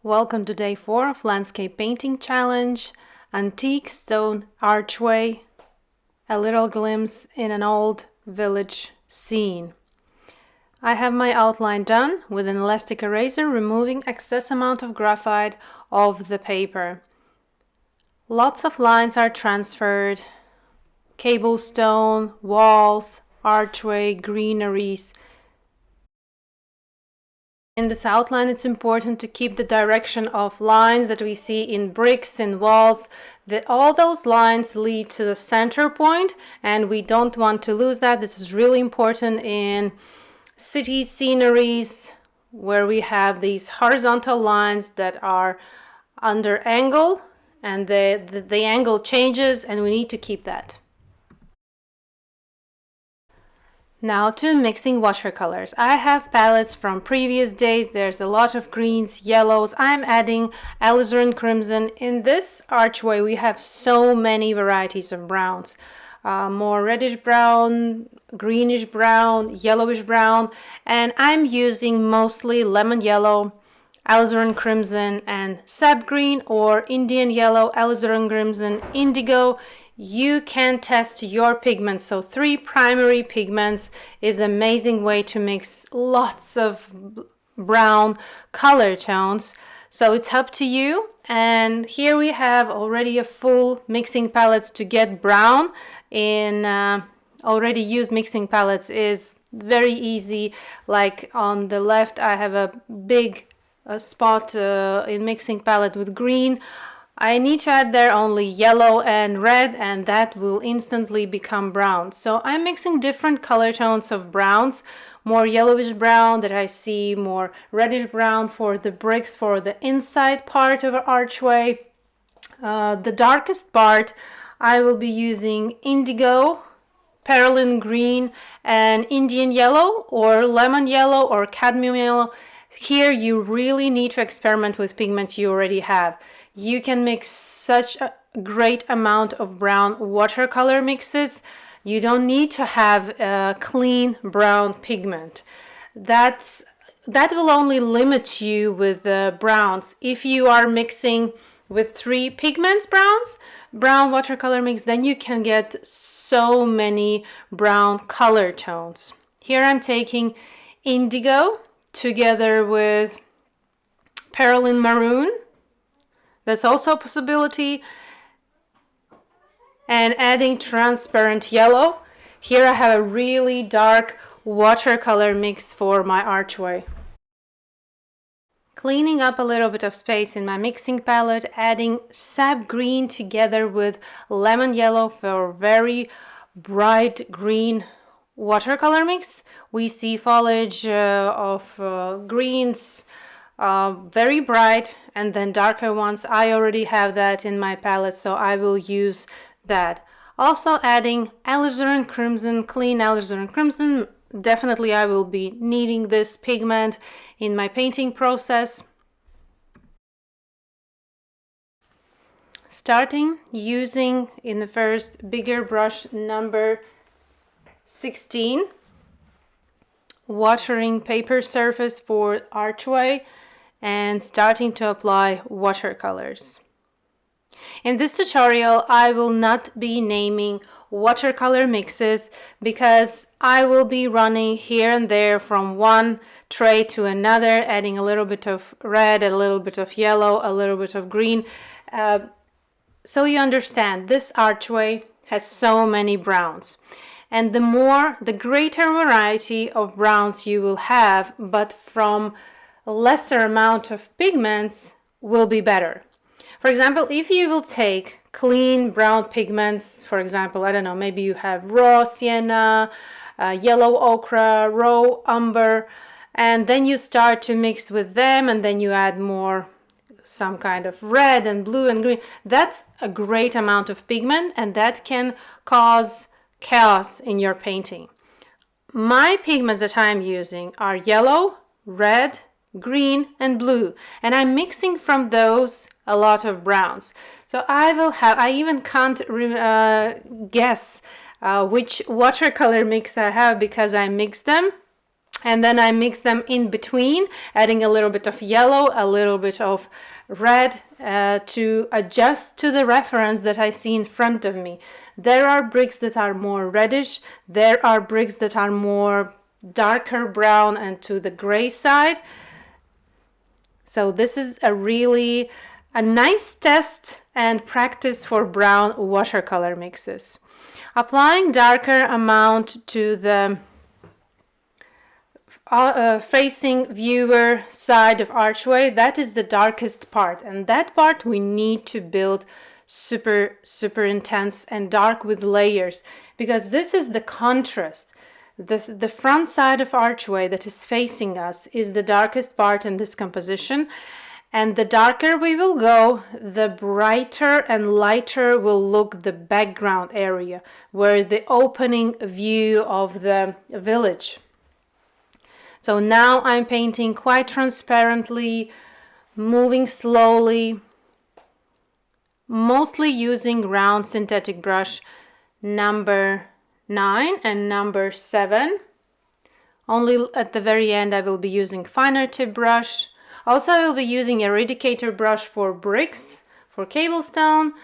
Welcome to day 4 of Landscape Painting Challenge, Antique Stone Archway, a little glimpse in an old village scene. I have my outline done with an elastic eraser, removing excess amount of graphite off the paper. Lots of lines are transferred, cobblestone, walls, archway, greeneries. In this outline, it's important to keep the direction of lines that we see in bricks and walls. All those lines lead to the center point, and we don't want to lose that. This is really important in city sceneries where we have these horizontal lines that are under angle, and the angle changes, and we need to keep that. Now to mixing watercolors. I have palettes from previous days. There's a lot of greens, yellows. I'm adding alizarin crimson. In this archway we have so many varieties of browns. More reddish brown, greenish brown, yellowish brown, and I'm using mostly lemon yellow, alizarin crimson, and sap green, or Indian yellow, alizarin crimson, indigo. You can test your pigments. So 3 primary pigments is an amazing way to mix lots of brown color tones. So it's up to you. And here we have already a full mixing palettes to get brown in already used mixing palettes is very easy. Like on the left, I have a big spot in mixing palette with green. I need to add there only yellow and red, and that will instantly become brown. So I'm mixing different color tones of browns, more yellowish brown that I see, more reddish brown for the bricks for the inside part of our archway. The darkest part I will be using indigo, perylene green, and Indian yellow, or lemon yellow, or cadmium yellow. Here you really need to experiment with pigments you already have. You can mix such a great amount of brown watercolor mixes. You don't need to have a clean brown pigment. That will only limit you with the browns. If you are mixing with 3 pigments brown watercolor mix, then you can get so many brown color tones. Here I'm taking indigo together with perylene maroon. That's also a possibility. And adding transparent yellow. Here I have a really dark watercolor mix for my archway. Cleaning up a little bit of space in my mixing palette, adding sap green together with lemon yellow for very bright green watercolor mix. We see foliage of greens, very bright, and then darker ones. I already have that in my palette, so I will use that. Also adding alizarin crimson, clean alizarin crimson. Definitely I will be needing this pigment in my painting process. Starting using in the first bigger brush number 16, watering paper surface for archway, and starting to apply watercolors. In this tutorial, I will not be naming watercolor mixes because I will be running here and there from one tray to another, adding a little bit of red, a little bit of yellow, a little bit of green. So you understand, this archway has so many browns. And the greater variety of browns you will have, but from lesser amount of pigments, will be better. For example, if you will take clean brown pigments, for example, I don't know, maybe you have raw sienna, yellow ochre, raw umber, and then you start to mix with them, and then you add more, some kind of red and blue and green. That's a great amount of pigment, and that can cause chaos in your painting. My pigments that I'm using are yellow, red, green, and blue, and I'm mixing from those a lot of browns. So I even can't guess which watercolor mix I have because I mix them And then I mix them in between, adding a little bit of yellow, a little bit of red to adjust to the reference that I see in front of me. There are bricks that are more reddish. There are bricks that are more darker brown and to the gray side. So this is a nice test and practice for brown watercolor mixes. Applying darker amount to the facing viewer side of archway, that is the darkest part, and that part we need to build super intense and dark with layers, because this is the contrast. The front side of archway that is facing us is the darkest part in this composition, and the darker we will go, the brighter and lighter will look the background area, where the opening view of the village. So now I'm painting quite transparently, moving slowly, mostly using round synthetic brush number 9 and number 7. Only at the very end I will be using finer tip brush. Also I will be using eradicator brush for bricks, for cobblestone.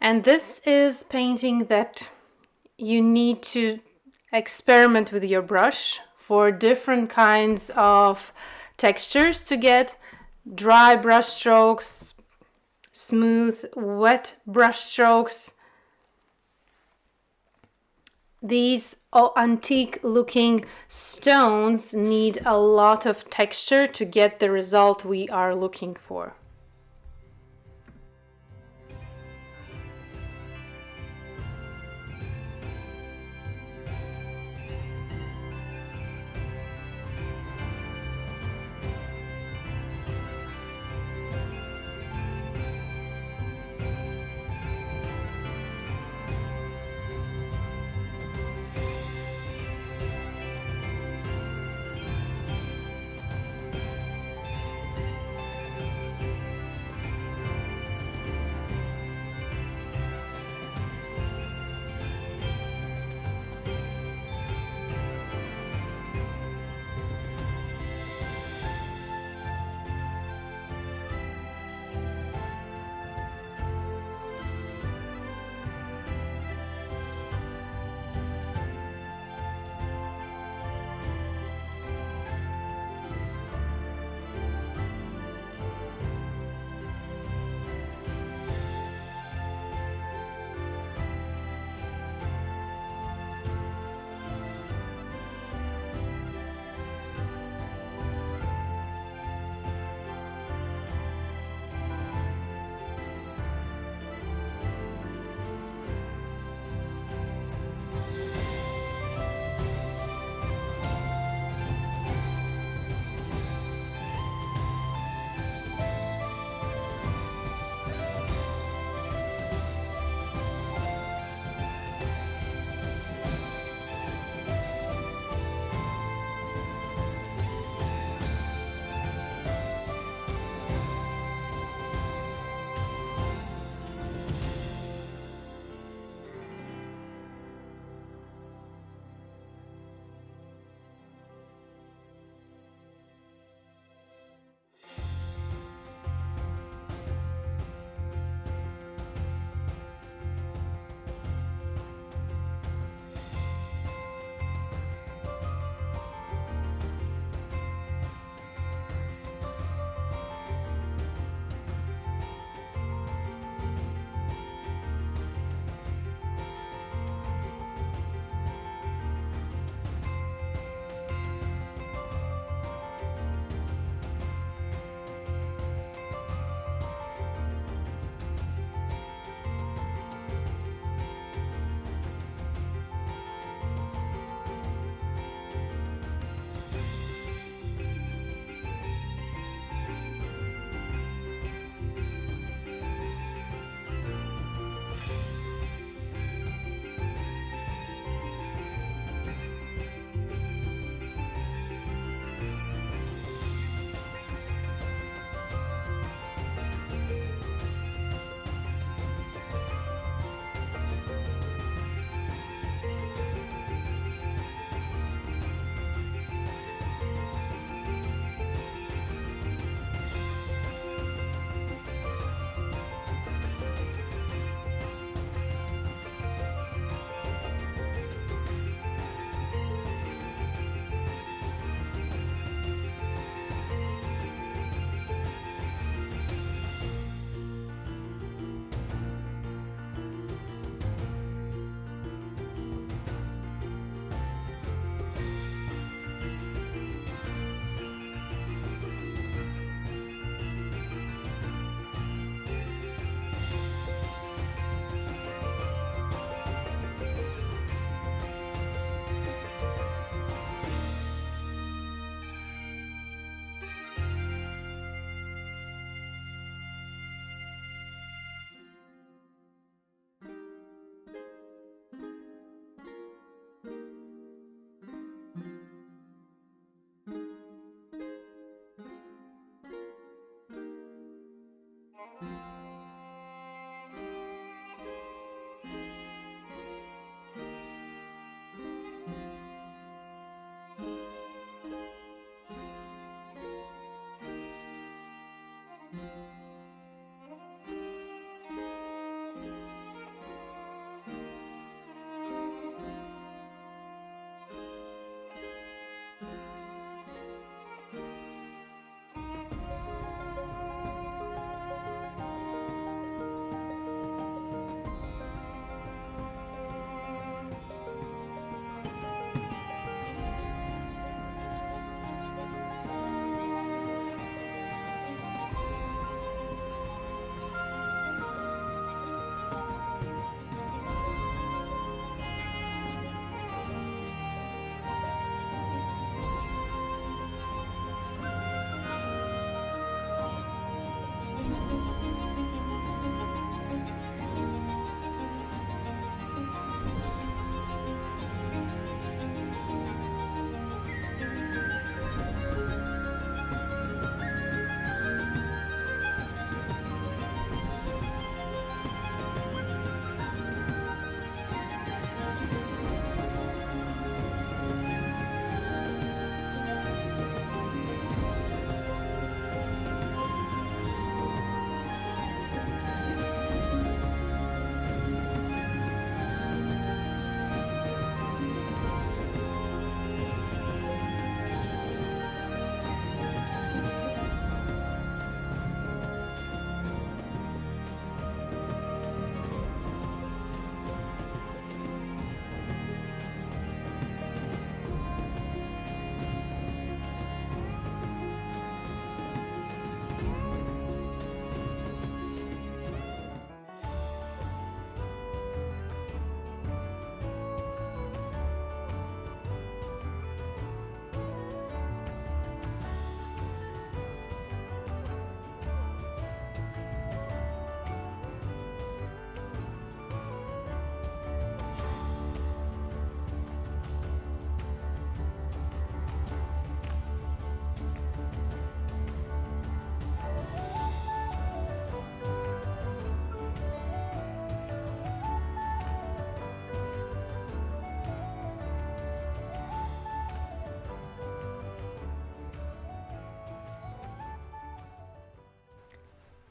And this is painting that you need to experiment with your brush for different kinds of textures to get dry brush strokes, smooth, wet brush strokes. These antique looking stones need a lot of texture to get the result we are looking for.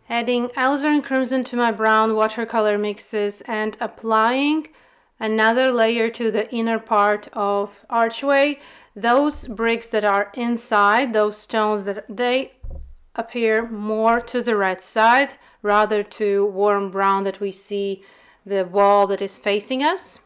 Adding alizarin crimson to my brown watercolor mixes and applying another layer to the inner part of archway. Those bricks that are inside, those stones, that they appear more to the red side rather to warm brown that we see the wall that is facing us.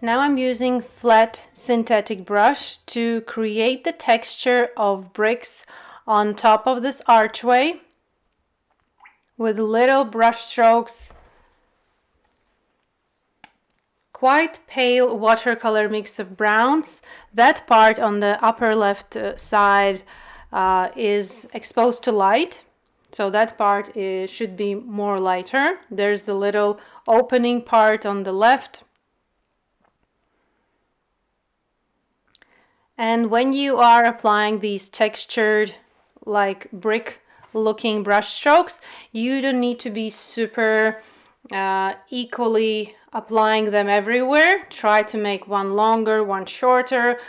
Now I'm using flat synthetic brush to create the texture of bricks on top of this archway with little brush strokes. Quite pale watercolor mix of browns. That part on the upper left side is exposed to light, so that part should be more lighter. There's the little opening part on the left. And when you are applying these textured, like brick looking brush strokes, you don't need to be super equally applying them everywhere. Try to make one longer, one shorter,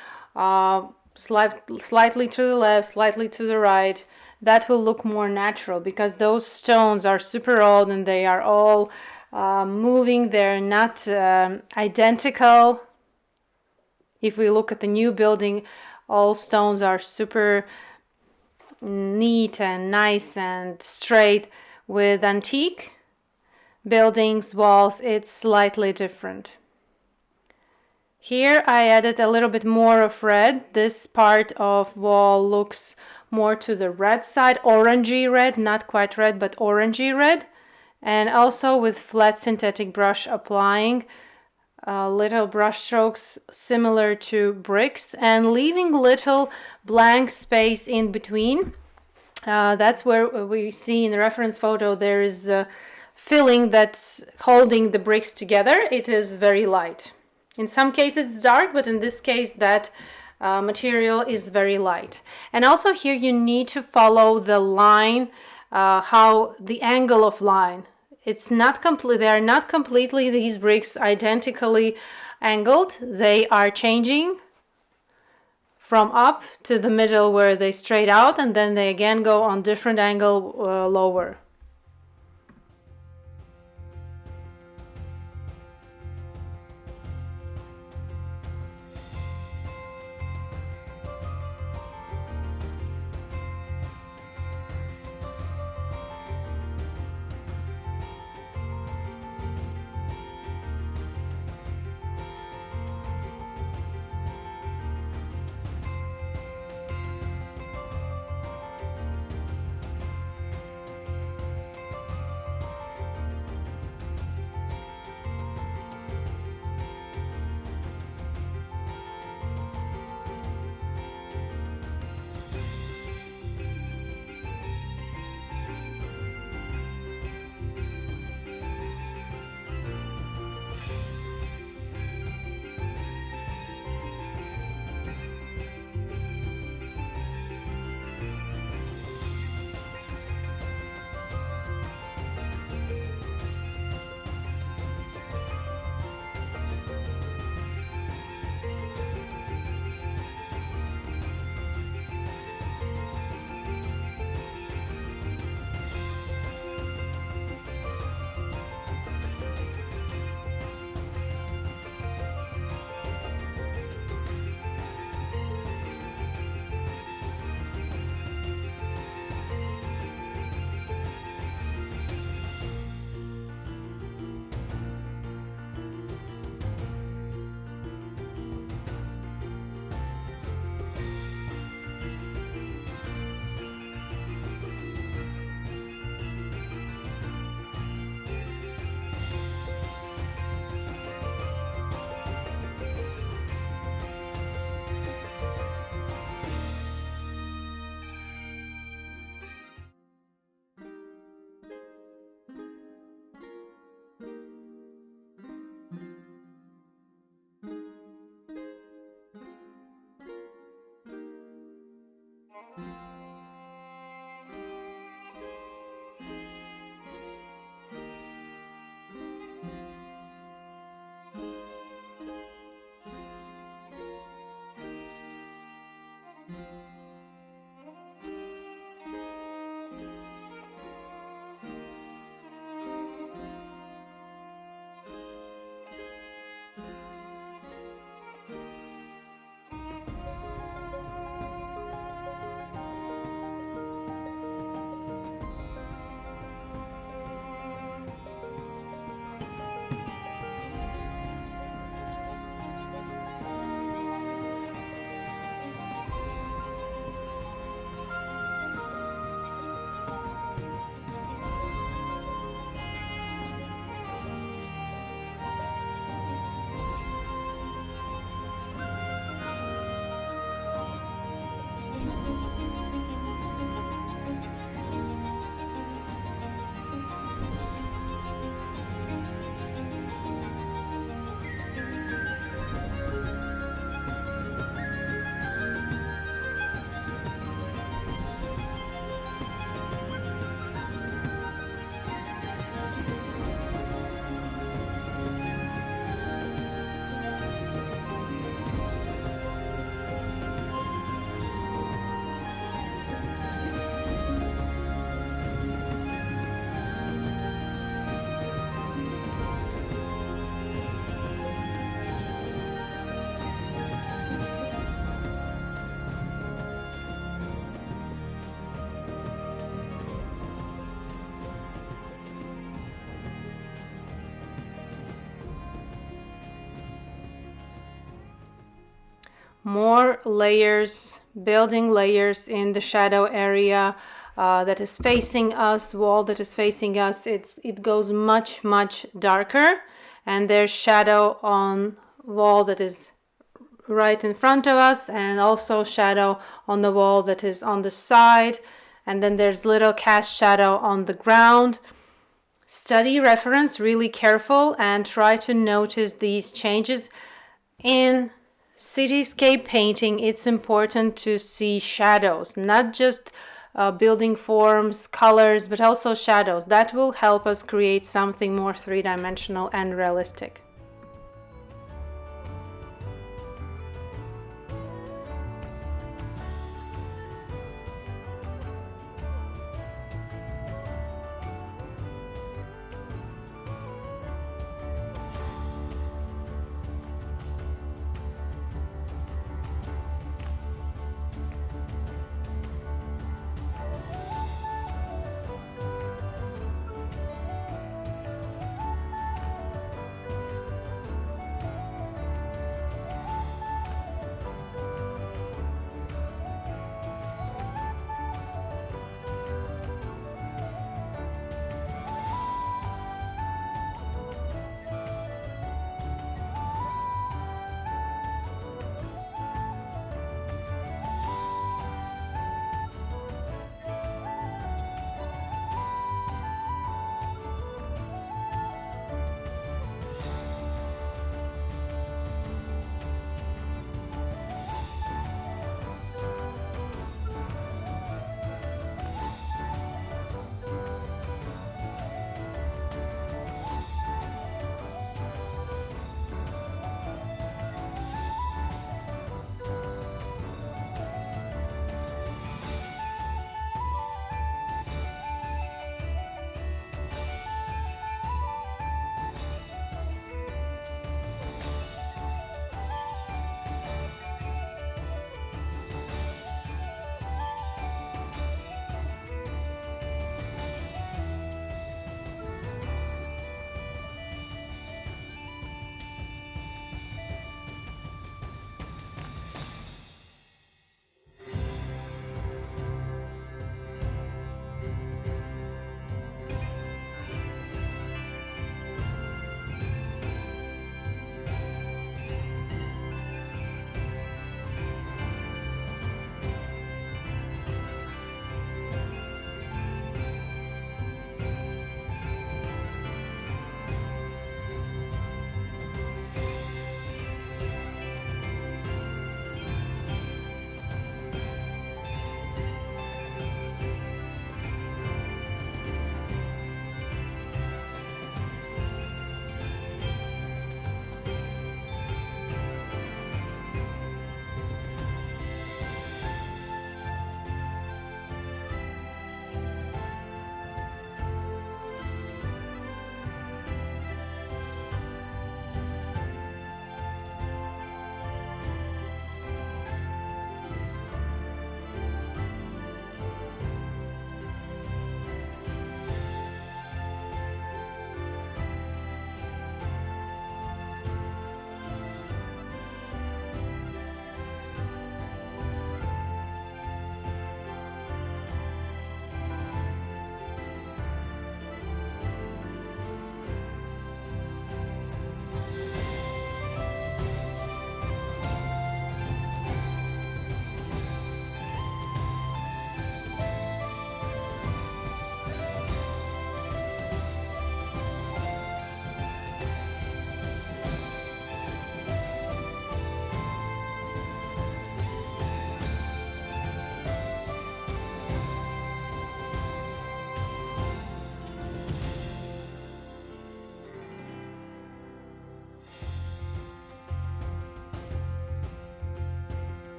slightly to the left, slightly to the right. That will look more natural because those stones are super old and they are all moving. They're not identical. If we look at the new building, all stones are super neat and nice and straight. With antique buildings, walls, it's slightly different. Here I added a little bit more of red. This part of wall looks more to the red side, orangey red, not quite red, but orangey red. And also with flat synthetic brush applying little brush strokes similar to bricks and leaving little blank space in between. That's where we see in the reference photo there is a filling that's holding the bricks together. It is very light. In some cases it's dark, but in this case that material is very light. And also here you need to follow the line, how the angle of line. It's not complete. They are not completely, these bricks, identically angled. They are changing from up to the middle where they straight out, and then they again go on different angle lower. more layers, building layers in the shadow area that is facing us, wall that is facing us. It goes much darker, and there's shadow on wall that is right in front of us, and also shadow on the wall that is on the side, and then there's little cast shadow on the ground. Study reference really careful and try to notice these changes. In cityscape painting, it's important to see shadows, not just building forms, colors, but also shadows. That will help us create something more three-dimensional and realistic.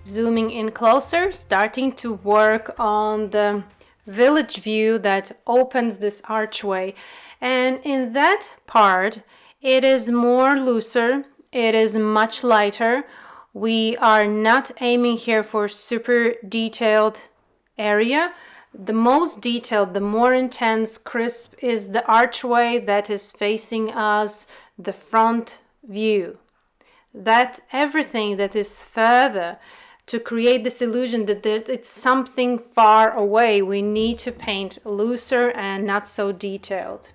Zooming in closer, starting to work on the village view that opens this archway. And in that part, it is more looser, it is much lighter. We are not aiming here for super detailed area. The most detailed, the more intense, crisp is the archway that is facing us, the front view. That everything that is further to create this illusion that it's something far away, we need to paint looser and not so detailed.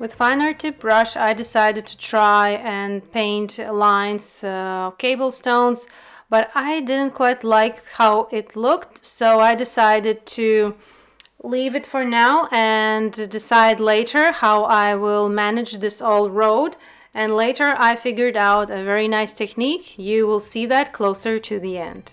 With finer tip brush, I decided to try and paint lines, cobblestones, but I didn't quite like how it looked, so I decided to leave it for now and decide later how I will manage this old road. And later I figured out a very nice technique. You will see that closer to the end.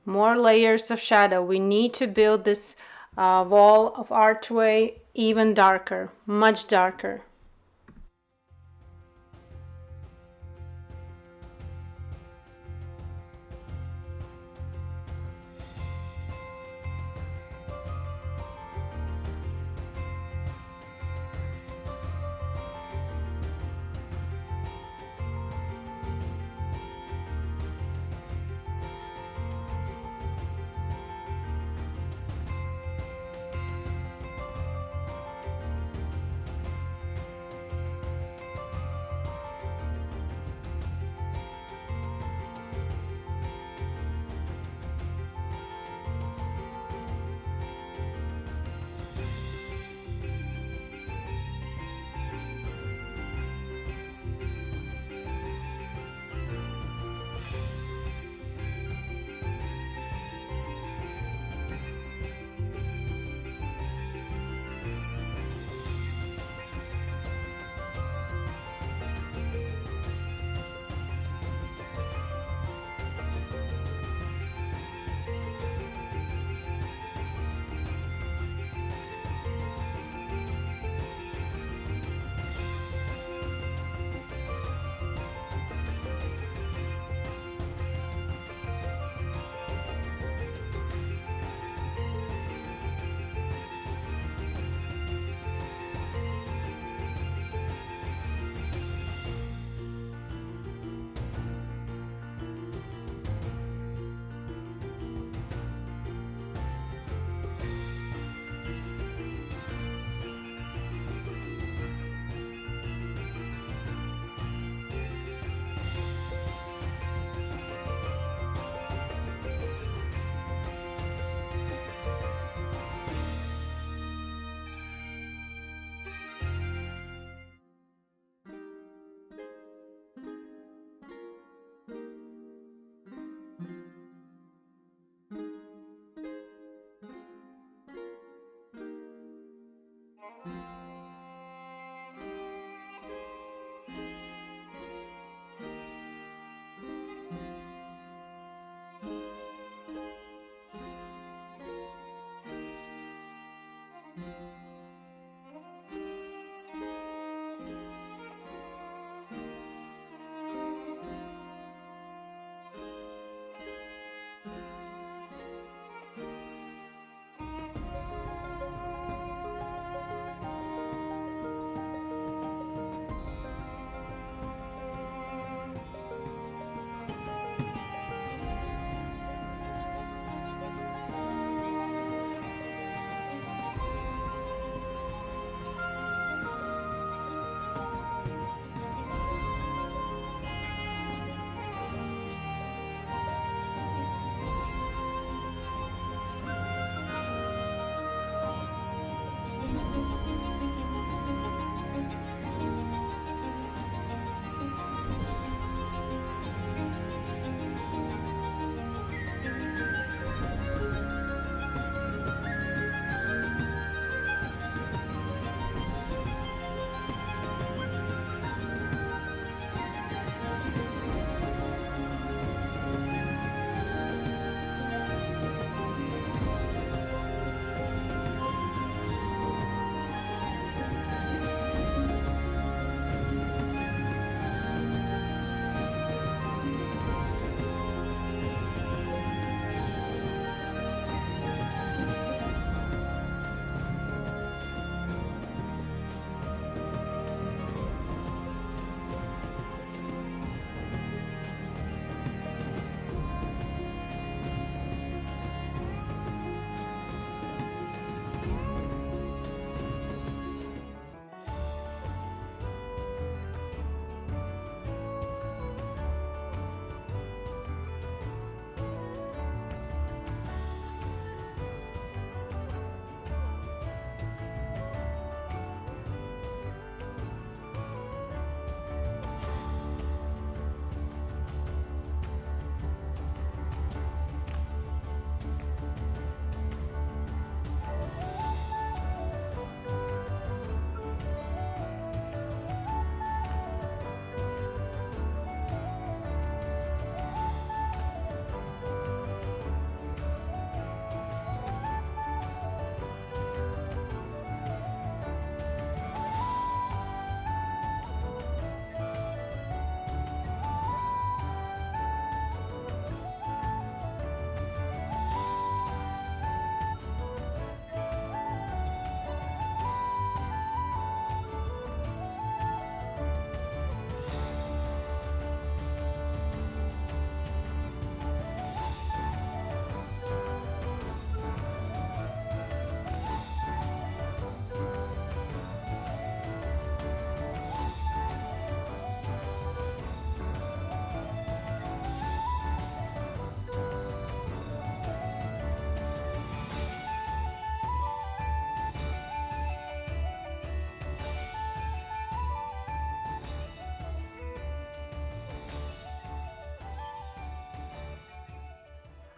More layers of shadow. We need to build this wall of archway even darker, much darker.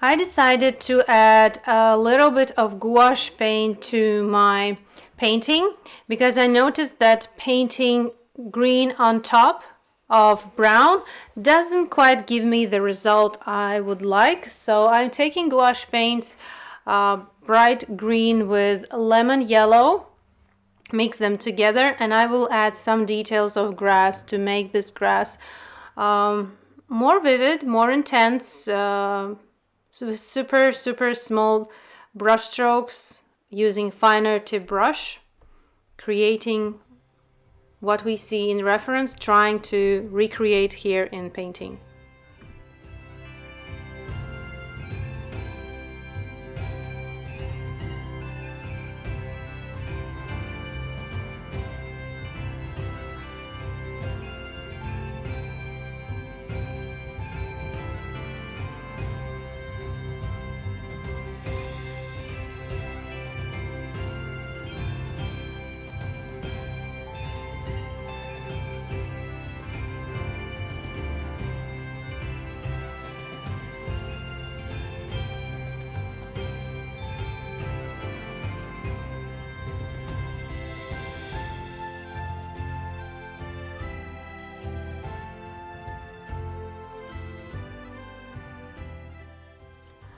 I decided to add a little bit of gouache paint to my painting because I noticed that painting green on top of brown doesn't quite give me the result I would like. So I'm taking gouache paints, bright green with lemon yellow, mix them together, and I will add some details of grass to make this grass more vivid, more intense, so super small brush strokes using finer tip brush, creating what we see in reference, trying to recreate here in painting.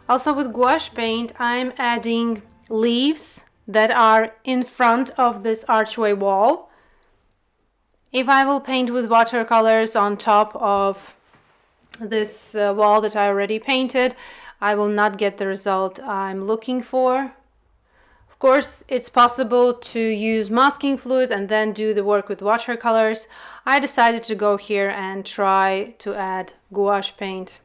Also with gouache paint, I'm adding leaves that are in front of this archway wall. If I will paint with watercolors on top of this wall that I already painted, I will not get the result I'm looking for. Of course, it's possible to use masking fluid and then do the work with watercolors. I decided to go here and try to add gouache paint.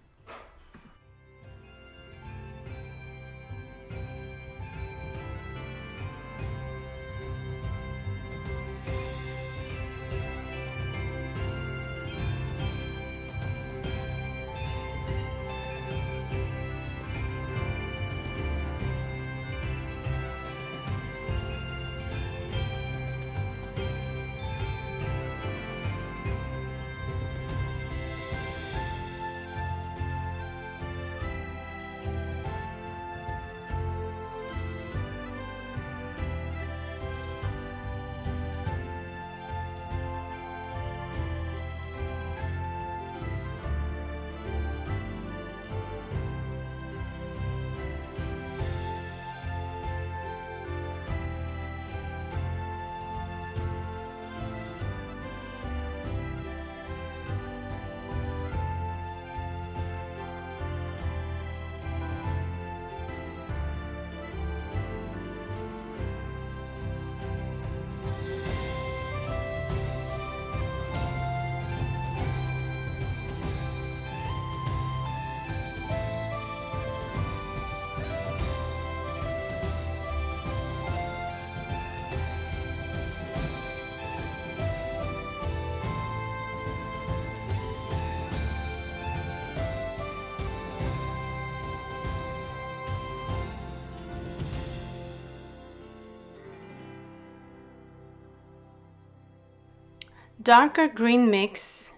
Darker green mix,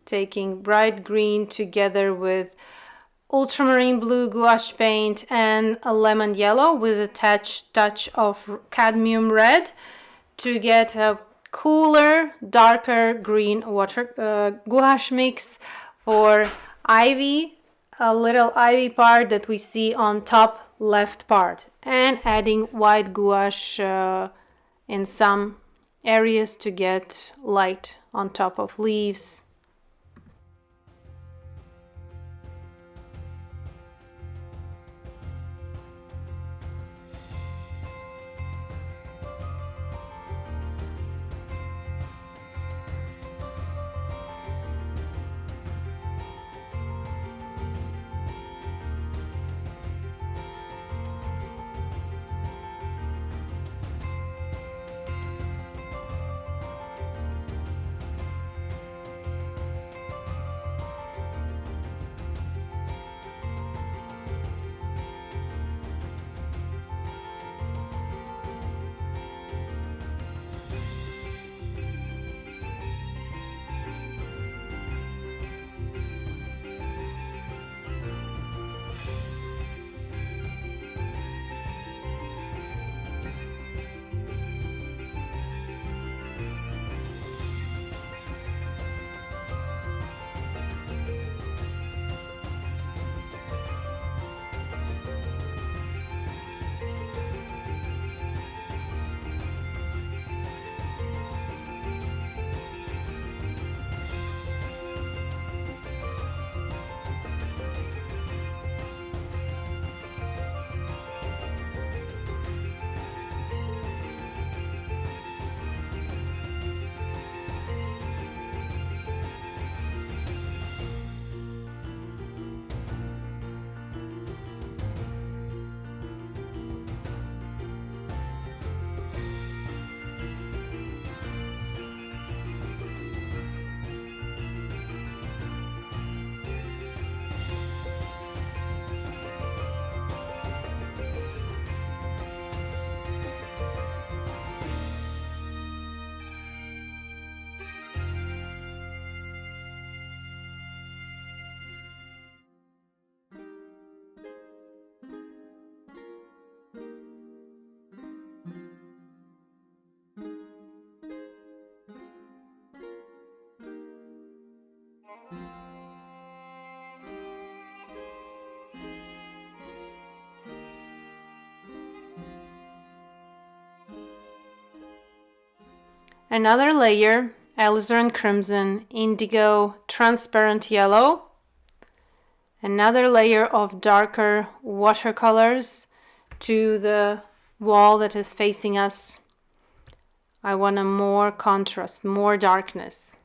taking bright green together with ultramarine blue gouache paint and a lemon yellow with a touch of cadmium red to get a cooler, darker green gouache mix for ivy, a little ivy part that we see on top left part, and adding white gouache in some areas to get light on top of leaves. Another layer, alizarin crimson, indigo, transparent yellow. Another layer of darker watercolors to the wall that is facing us. I want a more contrast, more darkness.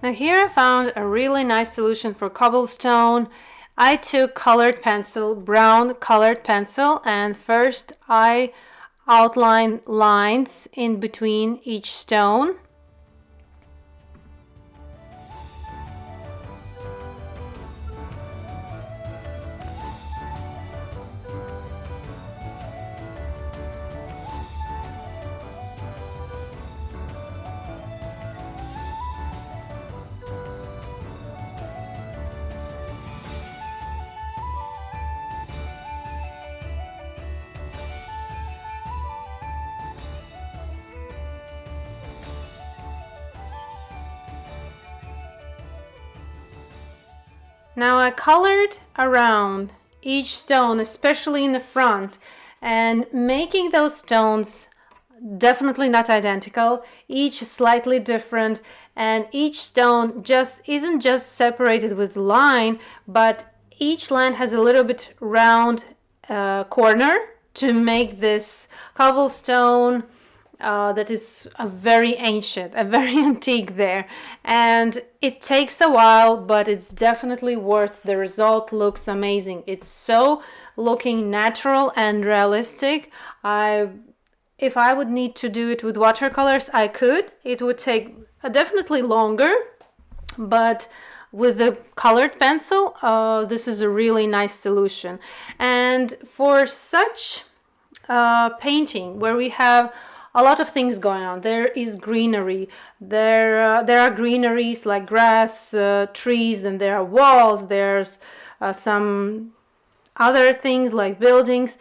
Now here I found a really nice solution for cobblestone. I took colored pencil, brown colored pencil, and first I outlined lines in between each stone. Now I colored around each stone, especially in the front, and making those stones definitely not identical, each slightly different, and each stone isn't just separated with line, but each line has a little bit round corner to make this cobblestone that is a very ancient, a very antique there, and it takes a while, but it's definitely worth. The result looks amazing. It's so looking natural and realistic. If I would need to do it with watercolors, I could. It would take definitely longer, but with the colored pencil, this is a really nice solution. And for such painting where we have a lot of things going on, there is greenery, there are greeneries like grass, trees, then there are walls, there's some other things like buildings,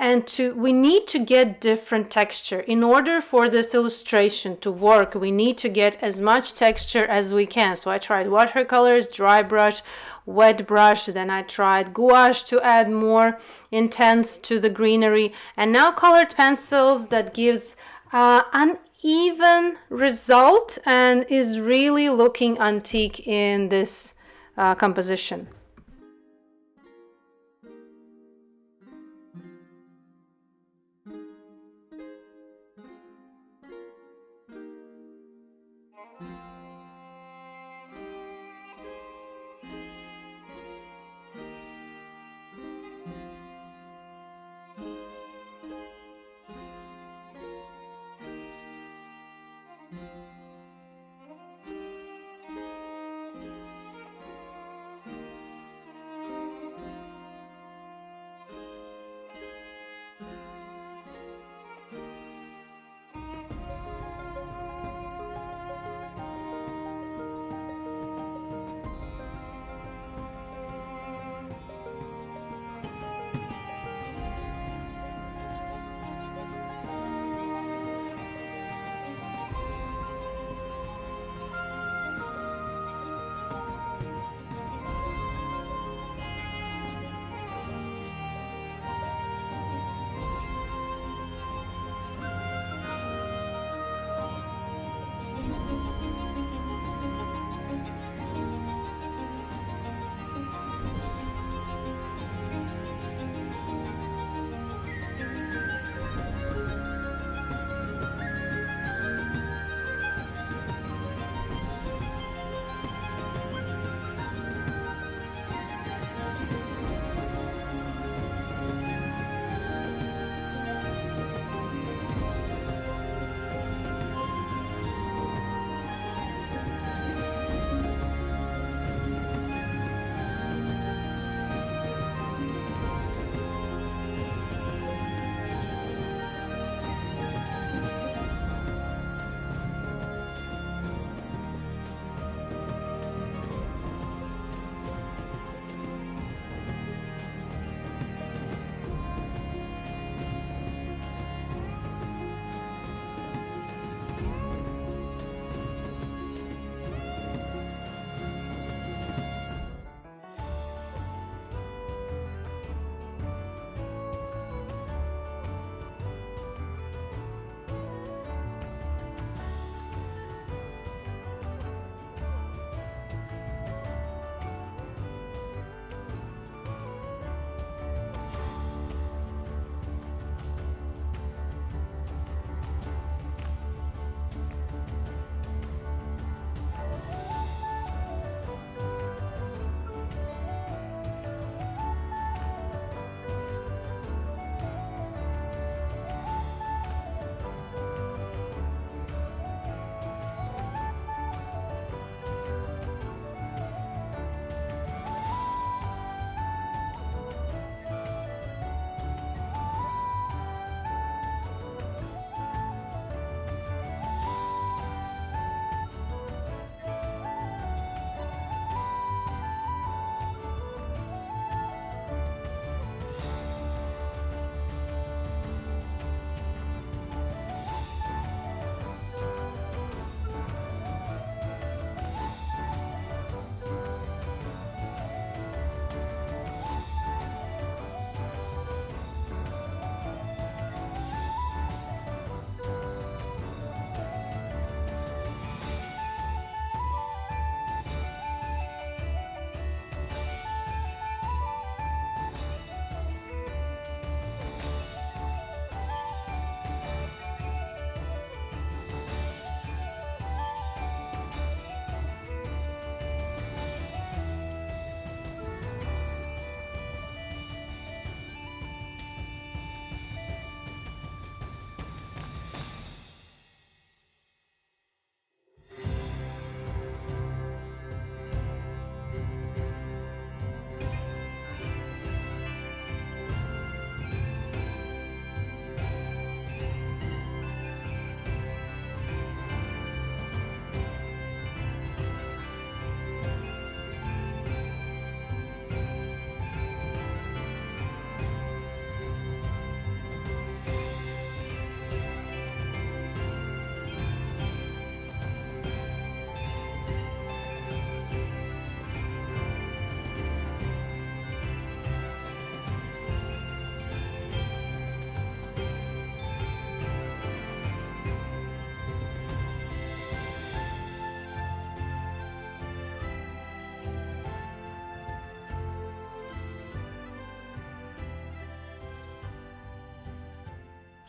And we need to get different texture. In order for this illustration to work, we need to get as much texture as we can. So I tried watercolors, dry brush, wet brush, then I tried gouache to add more intense to the greenery, and now colored pencils that gives uneven result and is really looking antique in this composition.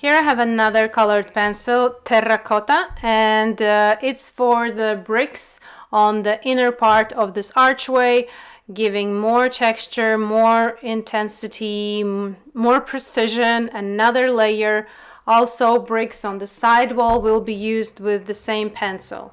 Here I have another colored pencil, terracotta, and it's for the bricks on the inner part of this archway, giving more texture, more intensity, more precision. Another layer. Also, bricks on the side wall will be used with the same pencil.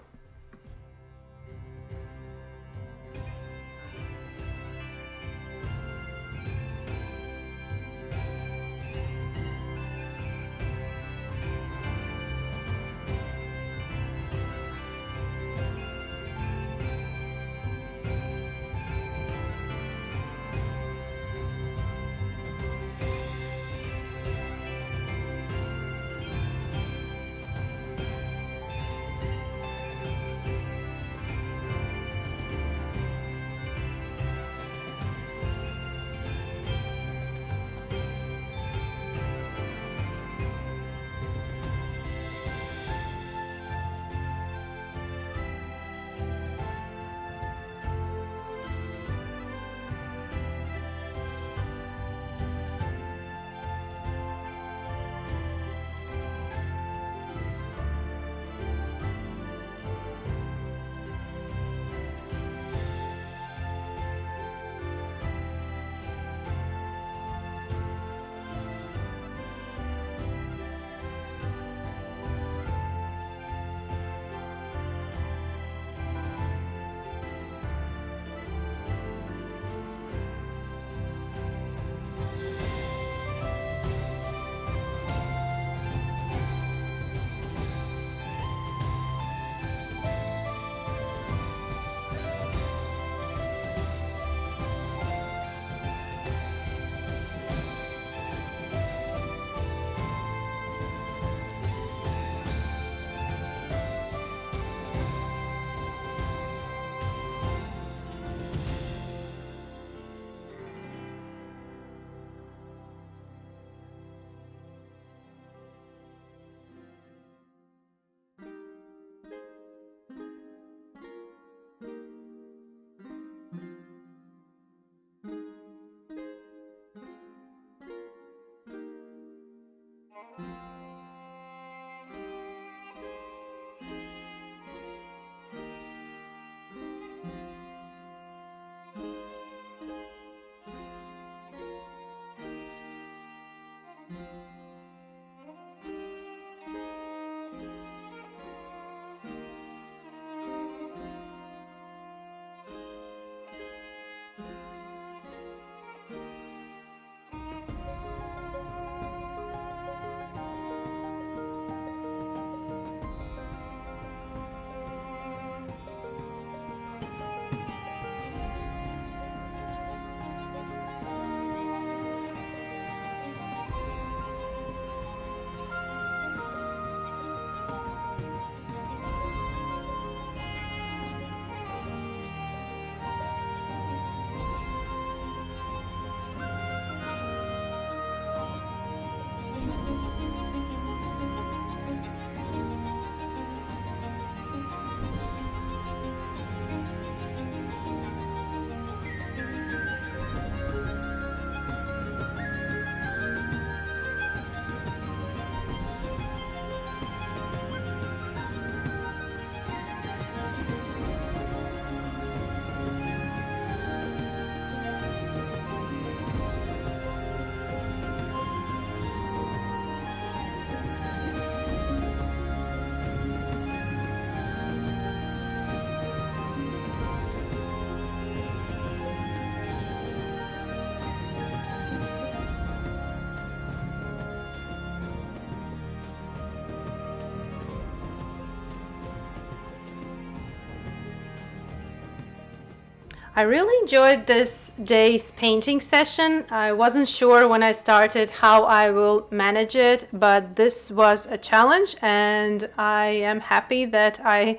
I really enjoyed this day's painting session. I wasn't sure when I started how I will manage it, but this was a challenge and I am happy that I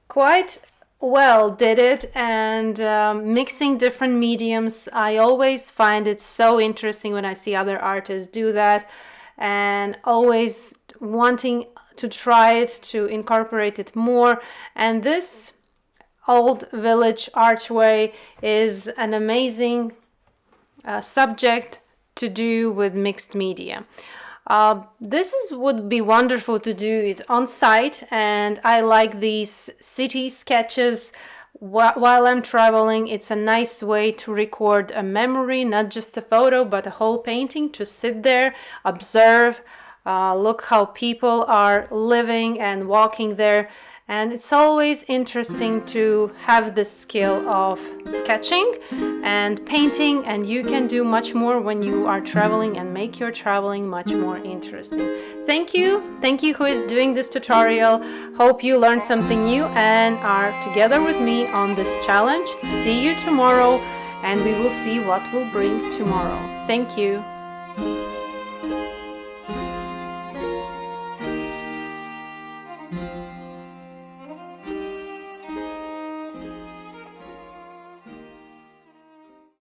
quite well did it. And mixing different mediums, I always find it so interesting when I see other artists do that, and always wanting to try it, to incorporate it more. And this old village archway is an amazing subject to do with mixed media. Would be wonderful to do it on site, and I like these city sketches while I'm traveling. It's a nice way to record a memory, not just a photo, but a whole painting, to sit there, observe, look how people are living and walking there. And it's always interesting to have the skill of sketching and painting, and you can do much more when you are traveling and make your traveling much more interesting. Thank you who is doing this tutorial. Hope you learned something new and are together with me on this challenge. See you tomorrow, and we will see what will bring tomorrow. Thank you.